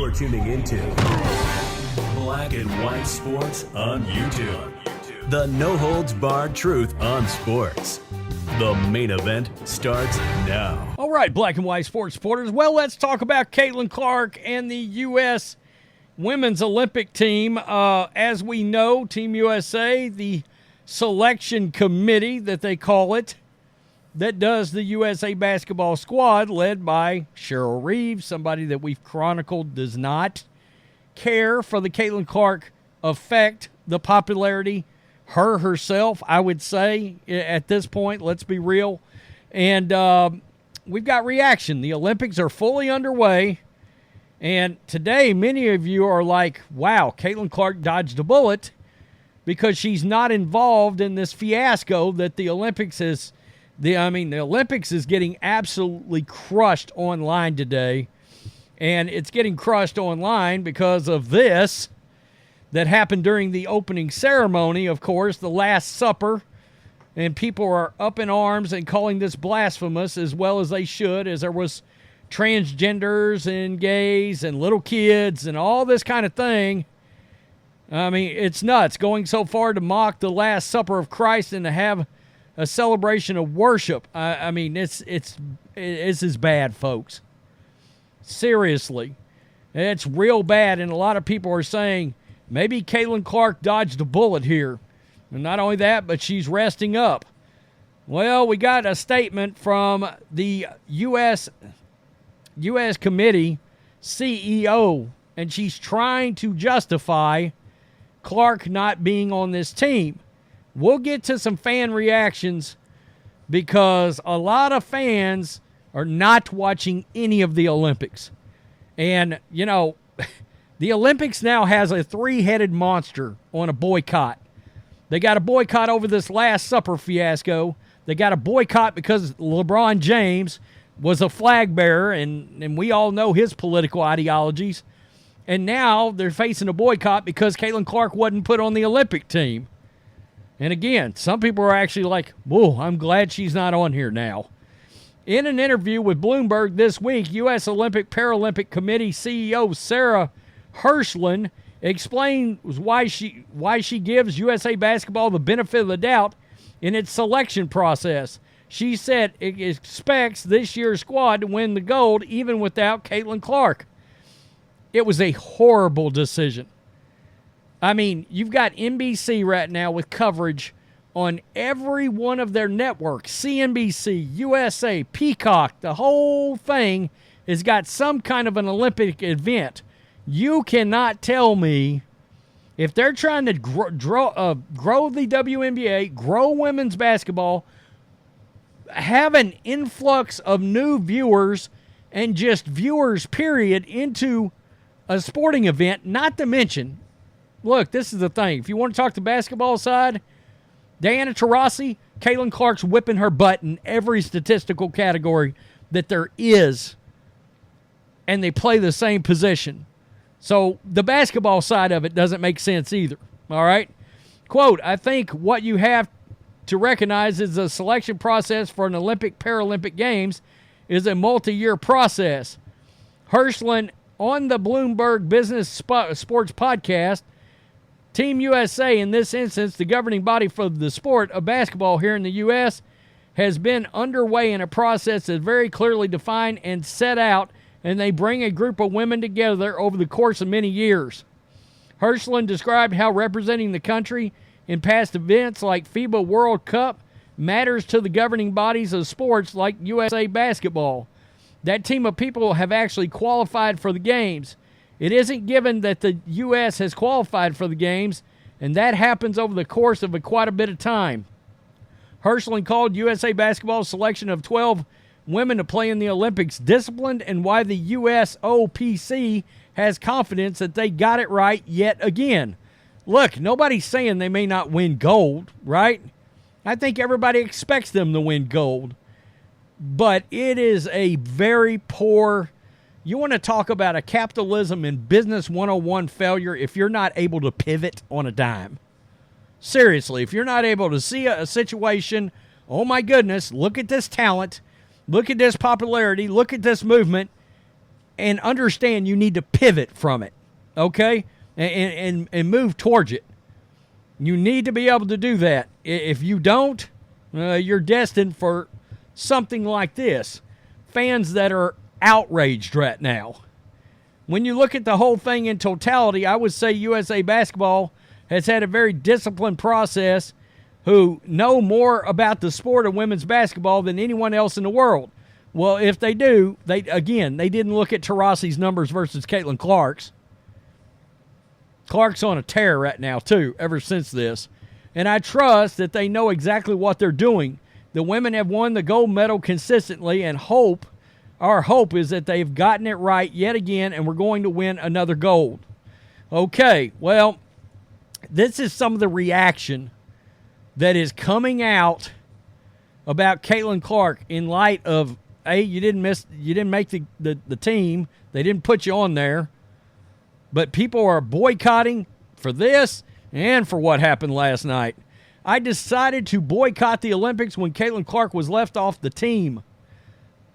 You're tuning into Black and White Sports on YouTube. The no-holds-barred truth on sports. The main event starts now. All right, Black and White Sports supporters. Well, let's talk about Caitlin Clark and the U.S. Women's Olympic team. As we know, Team USA, the selection committee that they call it, that does the USA basketball squad, led by Cheryl Reeves, somebody that we've chronicled does not care for the Caitlin Clark effect, the popularity, her herself, I would say, at this point, let's be real. And we've got reaction. The Olympics are fully underway. And today, many of you are like, wow, Caitlin Clark dodged a bullet because she's not involved in this fiasco that the Olympics is. The Olympics is getting absolutely crushed online today, and it's getting crushed online because of this that happened during the opening ceremony, of course, the Last Supper, and people are up in arms and calling this blasphemous, as well as they should, as there was transgenders and gays and little kids and all this kind of thing. I mean, it's nuts, going so far to mock the Last Supper of Christ and to have a celebration of worship. I mean, it's as bad, folks. Seriously. It's real bad, and a lot of people are saying maybe Caitlin Clark dodged a bullet here. And not only that, but she's resting up. Well, we got a statement from the U.S. Committee CEO, and she's trying to justify Clark not being on this team. We'll get to some fan reactions because a lot of fans are not watching any of the Olympics. And, you know, the Olympics now has a three-headed monster on a boycott. They got a boycott over this Last Supper fiasco. They got a boycott because LeBron James was a flag bearer, and we all know his political ideologies. And now they're facing a boycott because Caitlin Clark wasn't put on the Olympic team. And again, some people are actually like, whoa, I'm glad she's not on here now. In an interview with Bloomberg this week, U.S. Olympic Paralympic Committee CEO Sarah Hirschland explained why she gives USA Basketball the benefit of the doubt in its selection process. She said it expects this year's squad to win the gold even without Caitlin Clark. It was a horrible decision. I mean, you've got NBC right now with coverage on every one of their networks. CNBC, USA, Peacock, the whole thing has got some kind of an Olympic event. You cannot tell me if they're trying to grow the WNBA, grow women's basketball, have an influx of new viewers and just viewers, period, into a sporting event, not to mention, look, this is the thing. If you want to talk the basketball side, Diana Taurasi, Caitlin Clark's whipping her butt in every statistical category that there is, and they play the same position. So the basketball side of it doesn't make sense either, all right? Quote, I think what you have to recognize is the selection process for an Olympic Paralympic Games is a multi-year process. Hirschland, on the Bloomberg Business Sports podcast, Team USA, in this instance, the governing body for the sport of basketball here in the U.S., has been underway in a process that's very clearly defined and set out, and they bring a group of women together over the course of many years. Hirschland described how representing the country in past events like FIBA World Cup matters to the governing bodies of sports like USA Basketball. That team of people have actually qualified for the games. It isn't given that the U.S. has qualified for the games, and that happens over the course of quite a bit of time. Hirschland called USA Basketball's selection of 12 women to play in the Olympics disciplined, and why the USOPC has confidence that they got it right yet again. Look, nobody's saying they may not win gold, right? I think everybody expects them to win gold. But it is a very poor. You want to talk about a capitalism and business 101 failure if you're not able to pivot on a dime. Seriously, if you're not able to see a situation, oh my goodness, look at this talent, look at this popularity, look at this movement, and understand you need to pivot from it, okay, and move towards it. You need to be able to do that. If you don't, you're destined for something like this. Fans that are outraged right now. When you look at the whole thing in totality, I would say USA Basketball has had a very disciplined process who know more about the sport of women's basketball than anyone else in the world. Well, if they do, they didn't look at Taurasi's numbers versus Caitlin Clark's. Clark's on a tear right now, too, ever since this. And I trust that they know exactly what they're doing. The women have won the gold medal consistently, and our hope is that they've gotten it right yet again, and we're going to win another gold. Okay, well, this is some of the reaction that is coming out about Caitlin Clark in light of, you didn't make the team. They didn't put you on there. But people are boycotting for this and for what happened last night. I decided to boycott the Olympics when Caitlin Clark was left off the team.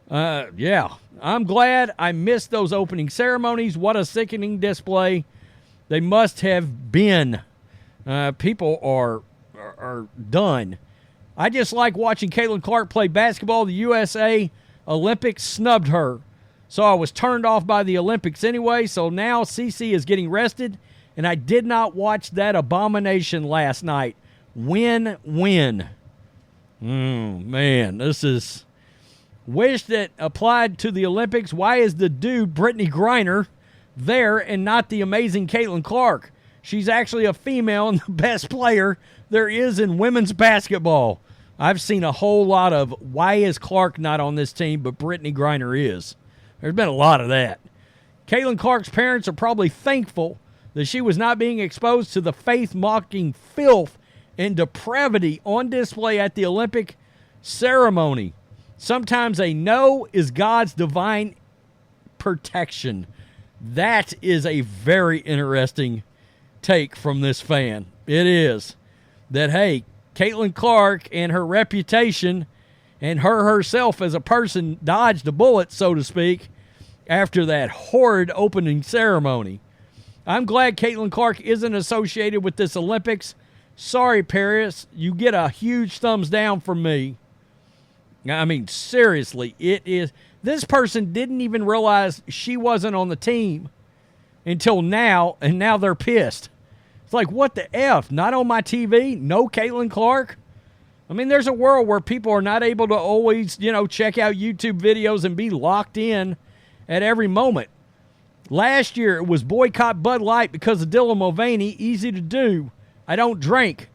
I'm glad I missed those opening ceremonies. What a sickening display they must have been. People are done. I just like watching Caitlin Clark play basketball. The USA Olympics snubbed her. So I was turned off by the Olympics anyway, so now CC is getting rested, and I did not watch that abomination last night. Win-win. Man, this is... Wish that applied to the Olympics. Why is the dude, Brittany Griner, there and not the amazing Caitlin Clark? She's actually a female and the best player there is in women's basketball. I've seen a whole lot of, why is Clark not on this team, but Brittany Griner is. There's been a lot of that. Caitlin Clark's parents are probably thankful that she was not being exposed to the faith-mocking filth and depravity on display at the Olympic ceremony. Sometimes a no is God's divine protection. That is a very interesting take from this fan. It is. That, hey, Caitlin Clark and her reputation and herself as a person dodged a bullet, so to speak, after that horrid opening ceremony. I'm glad Caitlin Clark isn't associated with this Olympics. Sorry, Paris, you get a huge thumbs down from me. I mean, seriously, it is. This person didn't even realize she wasn't on the team until now, and now they're pissed. It's like, what the F? Not on my TV? No Caitlin Clark? I mean, there's a world where people are not able to always, check out YouTube videos and be locked in at every moment. Last year, it was boycott Bud Light because of Dylan Mulvaney. Easy to do. I don't drink.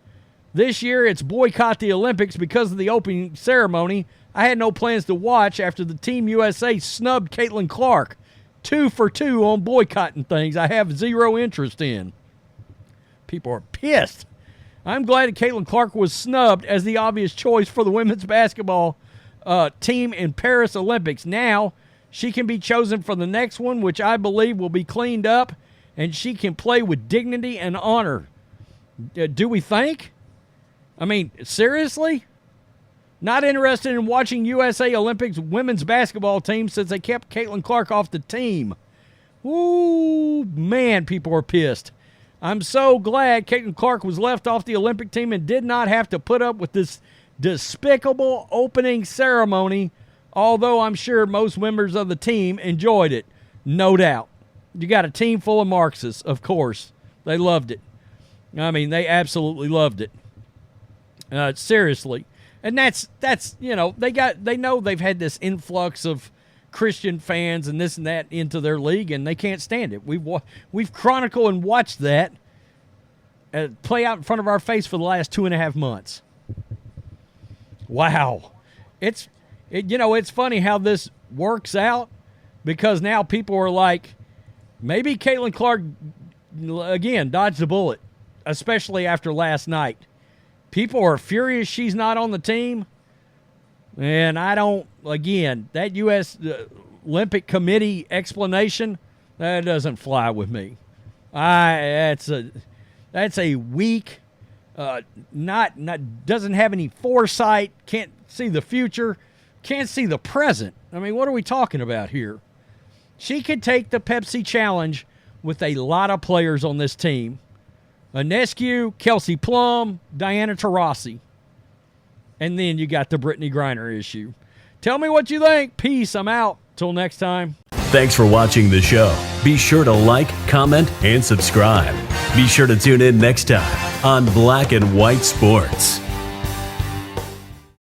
This year, it's boycott the Olympics because of the opening ceremony. I had no plans to watch after the Team USA snubbed Caitlin Clark. 2 for 2 on boycotting things I have zero interest in. People are pissed. I'm glad that Caitlin Clark was snubbed as the obvious choice for the women's basketball team in Paris Olympics. Now, she can be chosen for the next one, which I believe will be cleaned up, and she can play with dignity and honor. Do we think? I mean, seriously? Not interested in watching USA Olympics women's basketball team since they kept Caitlin Clark off the team. Ooh, man, people are pissed. I'm so glad Caitlin Clark was left off the Olympic team and did not have to put up with this despicable opening ceremony, although I'm sure most members of the team enjoyed it. No doubt. You got a team full of Marxists, of course. They loved it. I mean, they absolutely loved it. Seriously. And that's they know they've had this influx of Christian fans and this and that into their league, and they can't stand it. We've chronicled and watched that play out in front of our face for the last 2.5 months. Wow. It's funny how this works out, because now people are like, maybe Caitlin Clark, again, dodged the bullet, especially after last night. People are furious she's not on the team. And that U.S. Olympic Committee explanation, that doesn't fly with me. That's a weak, doesn't have any foresight, can't see the future, can't see the present. I mean, what are we talking about here? She could take the Pepsi challenge with a lot of players on this team. Ionescu, Kelsey Plum, Diana Taurasi. And then you got the Brittany Griner issue. Tell me what you think. Peace. I'm out. Till next time. Thanks for watching the show. Be sure to like, comment, and subscribe. Be sure to tune in next time on Black and White Sports.